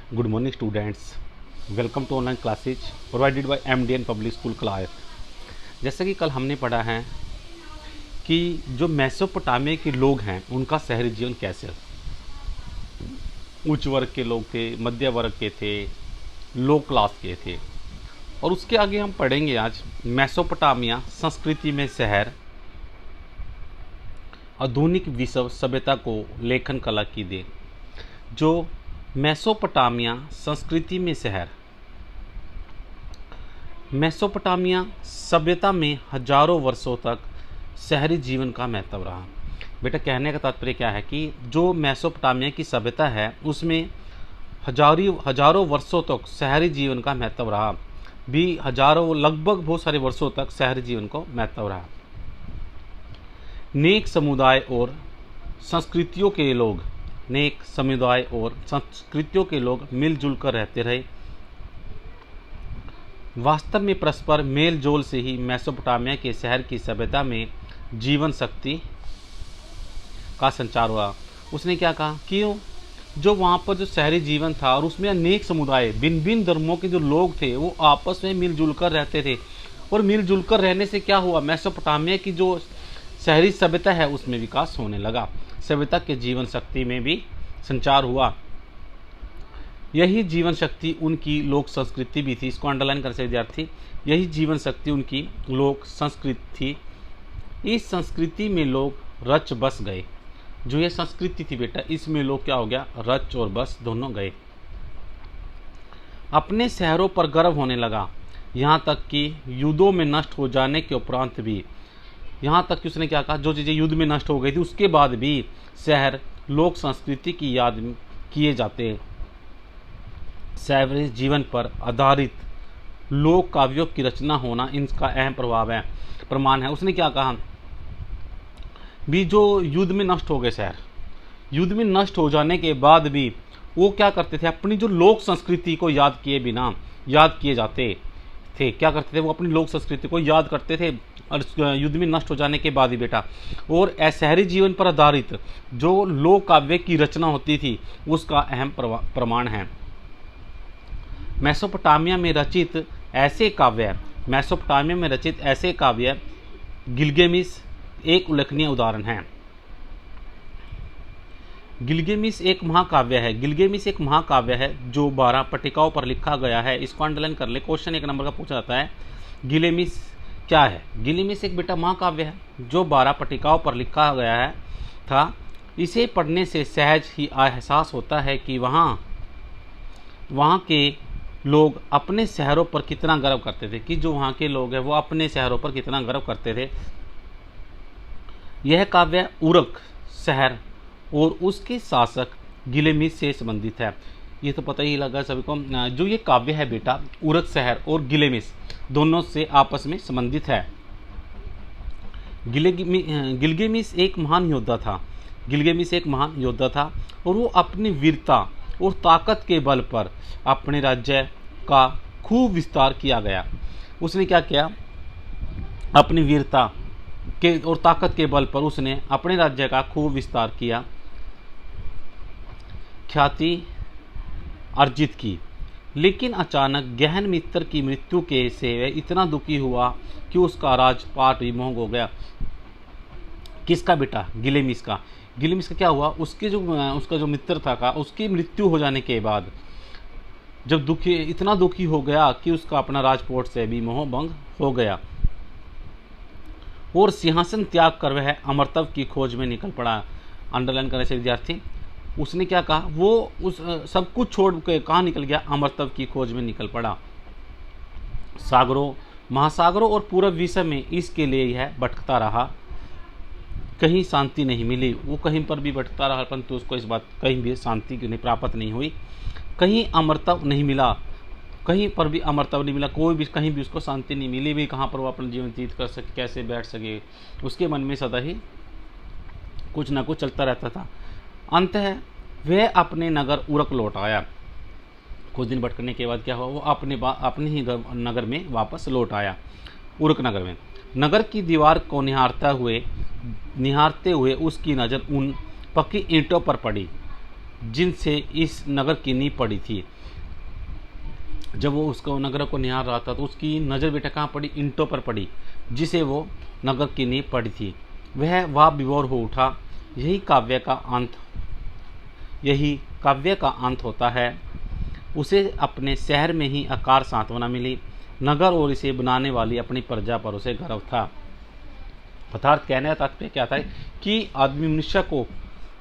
Good morning students. Welcome to online classes provided by MDN Public School class. जैसा कि कल हमने पढ़ा है कि जो मेसोपोटामिया के लोग हैं उनका शहरी जीवन कैसे, उच्च वर्ग के लोग थे, मध्य वर्ग के थे, लो क्लास के थे। और उसके आगे हम पढ़ेंगे आज मेसोपोटामिया संस्कृति में शहर, आधुनिक विश्व सभ्यता को लेखन कला की देन। जो मेसोपोटामिया संस्कृति में शहर, मेसोपोटामिया सभ्यता में हजारों वर्षों तक शहरी जीवन का महत्व रहा। बेटा कहने का तात्पर्य क्या है कि जो मेसोपोटामिया की सभ्यता है उसमें हजारों वर्षों तक शहरी जीवन का महत्व रहा, भी हजारों लगभग बहुत सारे वर्षों तक शहरी जीवन को महत्व रहा। नेक समुदाय और संस्कृतियों के लोग मिलजुल कर रहते रहे। वास्तव में परस्पर मेल जोल से ही मेसोपोटामिया के शहर की सभ्यता में जीवन शक्ति का संचार हुआ। उसने क्या कहा कि जो वहाँ पर जो शहरी जीवन था और उसमें अनेक समुदाय, भिन्न भिन्न धर्मों के जो लोग थे वो आपस में मिलजुल कर रहते थे। और मिलजुल कर रहने से क्या हुआ, मेसोपोटामिया की जो शहरी सभ्यता है उसमें विकास होने लगा। सभ्यता के जीवन शक्ति में भी संचार हुआ। यही जीवन शक्ति उनकी लोक संस्कृति भी थी। इसको अंडरलाइन कर सकते विद्यार्थी। यही जीवन शक्ति उनकी लोक संस्कृति थी। इस संस्कृति में लोग रच बस गए। जो ये संस्कृति थी बेटा, इसमें लोग क्या हो गया, रच और बस दोनों गए। अपने शहरों पर गर्व होने लगा, यहाँ तक कि युद्धों में नष्ट हो जाने के उपरांत भी। यहाँ तक कि उसने क्या कहा, जो चीज़ें युद्ध में नष्ट हो गई थी उसके बाद भी शहर लोक संस्कृति की याद किए जाते हैं। शहरी जीवन पर आधारित लोक काव्यों की रचना होना इनका अहम प्रमाण है। उसने क्या कहा भी, जो युद्ध में नष्ट हो गए शहर, युद्ध में नष्ट हो जाने के बाद भी वो क्या करते थे, अपनी जो लोक संस्कृति को याद किए जाते थे। क्या करते थे, वो अपनी लोक संस्कृति को याद करते थे और युद्ध में नष्ट हो जाने के बाद ही बेटा। और शहरी जीवन पर आधारित जो लोक काव्य की रचना होती थी उसका अहम प्रमाण है। मेसोपोटामिया में रचित ऐसे काव्य गिलगेमिस एक उल्लेखनीय उदाहरण है। गिलगेमिस एक महाकाव्य है जो 12 पट्टिकाओं पर लिखा गया है। इसको अंडरलाइन कर ले, क्वेश्चन 1 नंबर का पूछा जाता है। गिलगेमिस क्या है? गिलगेमिस एक बेटा महाकाव्य है जो 12 पट्टिकाओं पर लिखा गया है था। इसे पढ़ने से सहज ही एहसास होता है कि वहाँ के लोग अपने शहरों पर कितना गर्व करते थे, कि जो वहाँ के लोग हैं वो अपने शहरों पर कितना गर्व करते थे। यह काव्य उरक शहर और उसके शासक गिलेमिस से संबंधित है। ये तो पता ही लगा सभी को। जो ये काव्य है बेटा, उरक शहर और गिलेमिस दोनों से आपस में संबंधित है। गिलगेमिस एक महान योद्धा था और वो अपनी वीरता और ताकत के बल पर अपने राज्य का खूब विस्तार किया गया। उसने क्या किया, अपनी वीरता के और ताकत के बल पर उसने अपने राज्य का खूब विस्तार किया, ख्याति अर्जित की। लेकिन अचानक गहन मित्र की मृत्यु से वह इतना दुखी हुआ कि उसका राजपाट विमोह हो गया। किसका बेटा? गिलेमिस का क्या हुआ, उसका जो मित्र था उसकी मृत्यु हो जाने के बाद जब इतना दुखी हो गया कि उसका अपना राजपाट से भी मोह भंग हो गया और सिंहासन त्याग कर वह अमरत्व की खोज में निकल पड़ा। अंडरलाइन करने से विद्यार्थी, उसने क्या कहा, वो उस सब कुछ छोड़ के कहाँ निकल गया, अमरत्व की खोज में निकल पड़ा। महासागरों और पूर्व विश्व में इसके लिए यह भटकता रहा, कहीं शांति नहीं मिली। वो कहीं पर भी भटकता रहा परंतु उसको इस बात कहीं भी शांति नहीं प्राप्त नहीं हुई, कहीं अमरत्व नहीं मिला, कोई भी कहीं भी उसको शांति नहीं मिली भी। कहाँ पर वो अपना जीवन व्यतीत कर सके, कैसे बैठ सके, उसके मन में सदा ही कुछ ना कुछ चलता रहता था। अंततः वह अपने नगर उरक लौट आया। कुछ दिन भटकने के बाद क्या हुआ, वो अपने ही नगर में वापस लौट आया, उरक नगर में। नगर की दीवार को निहारते हुए उसकी नज़र उन पक्की ईंटों पर पड़ी जिनसे इस नगर की नींव पड़ी थी। जब वो उसको नगर को निहार रहा था तो उसकी नज़र बेटा कहाँ पड़ी, ईंटों पर पड़ी, जिसे वो नगर की नींव पड़ी थी। वह विभोर हो उठा। यही काव्य का अंत होता है। उसे अपने शहर में ही आकार सांत्वना मिली। नगर और इसे बनाने वाली अपनी प्रजा पर उसे गर्व था। अर्थात कहने का तात्पर्य क्या था कि आदमी मनुष्य को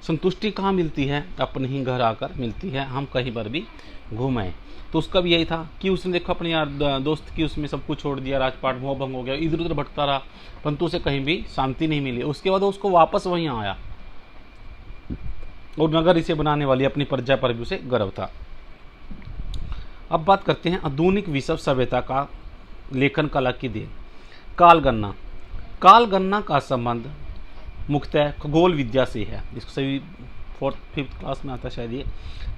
संतुष्टि कहाँ मिलती है, अपने ही घर आकर मिलती है, हम कहीं पर भी घूमें। तो उसका भी यही था कि उसने देखो अपने यार दोस्त की उसमें सब कुछ छोड़ दिया, राजपाट मोह भंग हो गया, इधर उधर भटकता रहा, परंतु उसे कहीं भी शांति नहीं मिली। उसके बाद उसको वापस वहीं आया और नगर इसे बनाने वाली अपनी प्रजा पर भी उसे गर्व था। अब बात करते हैं आधुनिक विश्व सभ्यता का लेखन कला की देन। कालगणना। कालगणना का संबंध मुख्यतः खगोल विद्या से है। इसको सभी 4th-5th क्लास में आता शायद ये।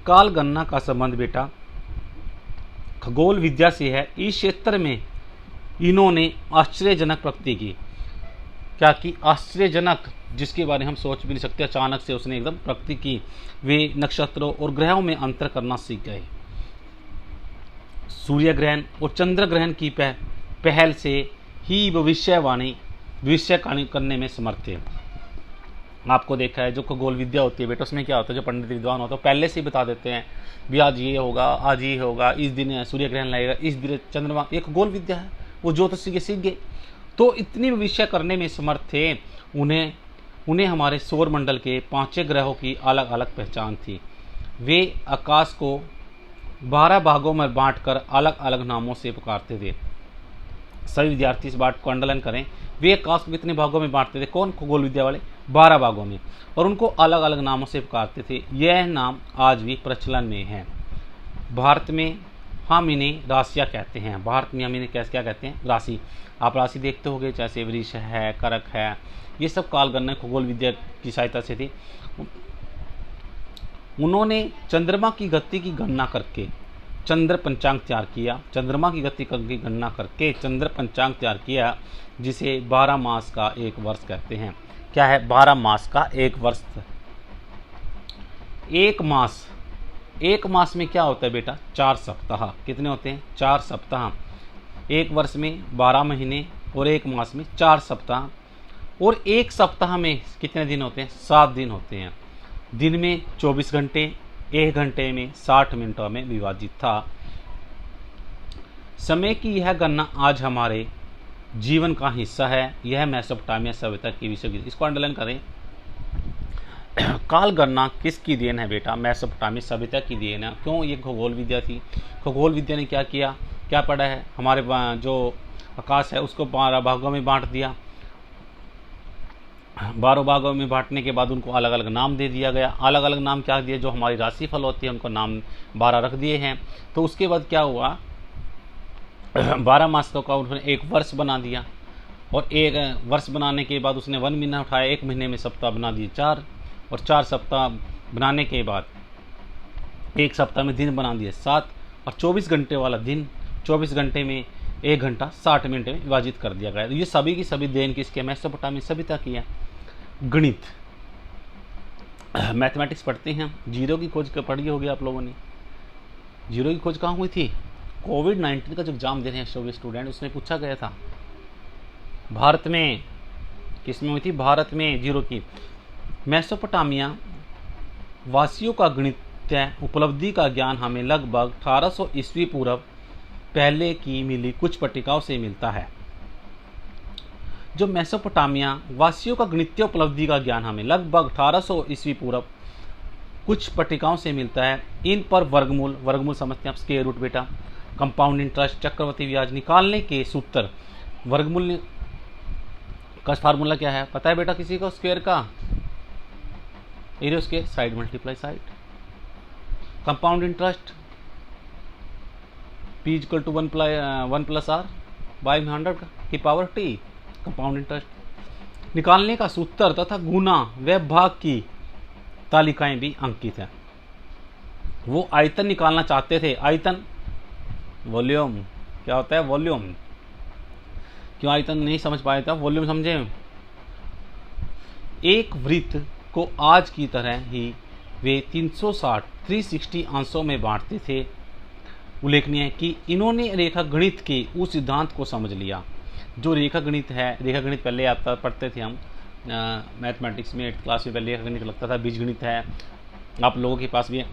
कालगणना का संबंध बेटा खगोल विद्या से है। इस क्षेत्र में इन्होंने आश्चर्यजनक प्रगति की। क्या की? आश्चर्यजनक, जिसके बारे में हम सोच भी नहीं सकते। अचानक से उसने एकदम प्रगति की। वे नक्षत्रों और ग्रहों में अंतर करना सीख गए। सूर्य ग्रहण और चंद्र ग्रहण की पहल से ही भविष्यवाणी करने में समर्थ थे। आपको देखा है जो खगोल विद्या होती है बेटा, उसमें क्या होता है, जो पंडित विद्वान होता है पहले से ही बता देते हैं भी आज ये होगा, आज ये होगा, इस दिन सूर्य ग्रहण लगेगा, इस दिन चंद्रमा। ये खगोल विद्या है, वो ज्योतिष के सीख गए। तो इतनी भविष्य करने में समर्थ थे। उन्हें हमारे सौर मंडल के 5 ग्रहों की अलग अलग पहचान थी। वे आकाश को 12 भागों में बांटकर अलग अलग नामों से पुकारते थे। सभी विद्यार्थी इस बात को अंडरलाइन करें। वे आकाश को कितने भागों में बांटते थे? कौन? खगोल विद्या वाले 12 भागों में, और उनको अलग अलग नामों से पुकारते थे। यह नाम आज भी प्रचलन में है। भारत में हम इन्हें राशियाँ कहते हैं। भारत में हम इन्हें क्या कहते हैं? राशि। आप राशि देखते होंगे, जैसे वृष है, करक है, ये सब कालगणना खगोल विद्या की सहायता से थी। उन्होंने चंद्रमा की गति की गणना करके चंद्र पंचांग तैयार किया। चंद्रमा की गति की गणना करके चंद्र पंचांग तैयार किया, जिसे 12 मास का एक वर्ष कहते हैं। क्या है? 12 मास का एक वर्ष। एक मास में क्या होता है बेटा? 4 सप्ताह। कितने होते हैं? 4 सप्ताह। एक वर्ष में 12 महीने और एक मास में 4 सप्ताह। और एक सप्ताह में कितने दिन होते हैं? 7 दिन होते हैं। दिन में 24 घंटे, 1 घंटे में 60 मिनटों में विभाजित था। समय की यह गणना आज हमारे जीवन का हिस्सा है। यह मेसोपोटामिया सभ्यता की विषय। इसको अंडरलाइन करें। काल गणना किसकी देन है बेटा? मेसोपोटामिया सभ्यता की देन है। क्यों? ये खगोल विद्या थी। खगोल विद्या ने क्या किया, क्या पढ़ा है? हमारे जो आकाश है उसको 12 भागों में बांट दिया। 12 भागों में बांटने के बाद उनको अलग अलग नाम दे दिया गया। अलग अलग नाम क्या दिए? जो हमारी राशिफल होती है उनको नाम 12 रख दिए हैं। तो उसके बाद क्या हुआ, 12 मासों का उन्होंने एक वर्ष बना दिया। और एक वर्ष बनाने के बाद उसने 1 महीना उठाया, 1 महीने में सप्ताह बना दिए 4, और 4 सप्ताह बनाने के बाद एक सप्ताह में दिन बना दिए 7, और 24 घंटे वाला दिन 24 घंटे में 1 घंटा 60 मिनट में विभाजित कर दिया गया। तो ये सभी की सभी देन किसके? मेसोपोटामिया सभ्यता की है। गणित, मैथमेटिक्स पढ़ते हैं। जीरो की खोज पढ़ी होगी आप लोगों ने। जीरो की खोज कहाँ हुई थी? कोविड-19 का जो एग्जाम दे रहे हैं सभी स्टूडेंट, उसमें पूछा गया था भारत में। किसमें हुई थी? भारत में जीरो की। मेसोपोटामिया वासियों का गणितीय उपलब्धि का ज्ञान हमें लगभग 1800 ईस्वी पूर्व पहले की मिली कुछ पट्टिकाओं से मिलता है। जो मेसोपोटामिया वासियों का गणितीय उपलब्धि का ज्ञान हमें लगभग 1800 ईस्वी पूर्व कुछ पट्टिकाओं से मिलता है। इन पर वर्गमूल समझते हैं आप, स्क्वायर रूट बेटा, कंपाउंड इंटरेस्ट, चक्रवृद्धि ब्याज निकालने के सूत्र। वर्गमूल का फार्मूला क्या है पता है बेटा किसी को? स्क्वायर का area square side multiply side. Compound interest P = 1 + R by 100 की पावर T। कंपाउंड इंटरेस्ट निकालने का सूत्र तथा गुना व भाग की तालिकाएं भी अंकित हैं। वो आयतन निकालना चाहते थे। आयतन वॉल्यूम क्या होता है? वॉल्यूम। क्यों आयतन नहीं समझ पाए थे? वॉल्यूम समझे। एक वृत्त को आज की तरह ही वे 360 अंशों में बांटते थे। उल्लेखनीय है कि इन्होंने रेखा गणित के उस सिद्धांत को समझ लिया जो रेखा गणित है। रेखा गणित पहले आता पढ़ते थे हम मैथमेटिक्स में 8th क्लास में, पहले रेखा गणित लगता था, बीज गणित है, आप लोगों के पास भी है।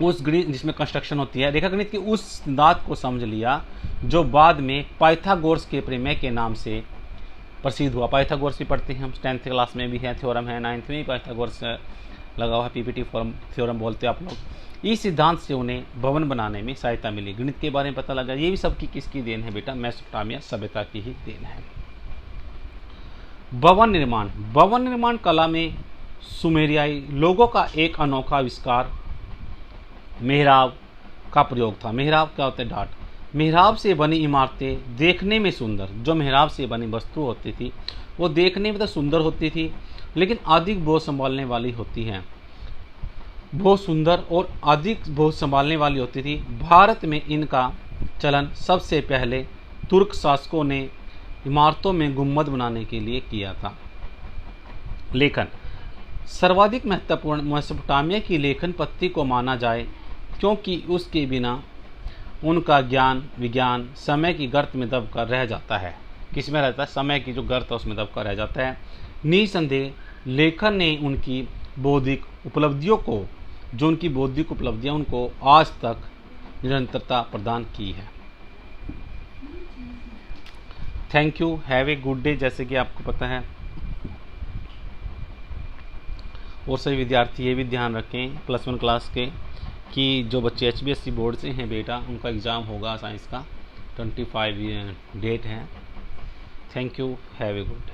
उस गणित जिसमें कंस्ट्रक्शन होती है, रेखा गणित के उस सिद्धांत को समझ लिया जो बाद में पाइथागोरस के प्रमेय के नाम से प्रसिद्ध हुआ। पाइथागोरस भी पढ़ते हैं हम, 10th क्लास में भी है, थ्योरम है, 9th में भी पाइथागोरस लगा हुआ है, पीपीटी थ्योरम बोलते हैं आप लोग। इस सिद्धांत से उन्हें भवन बनाने में सहायता मिली, गणित के बारे में पता लगा। ये भी सबकी किसकी देन है बेटा? मेसोपोटामिया सभ्यता की ही देन है। भवन निर्माण, भवन निर्माण कला में सुमेरियाई लोगों का एक अनोखा आविष्कार मेहराब का प्रयोग था। मेहराब क्या होता है? डाट। मेहराब से बनी इमारतें देखने में सुंदर, जो मेहराब से बनी वस्तु होती थी वो देखने में तो सुंदर होती थी, लेकिन अधिक बोझ संभालने वाली होती हैं। बहुत सुंदर और अधिक बोझ संभालने वाली होती थी। भारत में इनका चलन सबसे पहले तुर्क शासकों ने इमारतों में गुम्बद बनाने के लिए किया था। लेखन, सर्वाधिक महत्वपूर्ण मेसोपोटामिया की लेखन पद्धति को माना जाए क्योंकि उसके बिना उनका ज्ञान विज्ञान समय की गर्त में दबकर रह जाता है। किस में रहता है? समय की जो गर्त है उसमें दबकर रह जाता है। निसंदेह लेखन ने उनकी बौद्धिक उपलब्धियों को, जो उनकी बौद्धिक उपलब्धियां उनको आज तक निरंतरता प्रदान की है। Thank you, have a good day. जैसे कि आपको पता है, और सभी विद्यार्थी ये भी ध्यान रखें +1 क्लास के कि जो बच्चे HBSC बोर्ड से हैं बेटा, उनका एग्ज़ाम होगा साइंस का, 25 डेट है। Thank you, have a good day.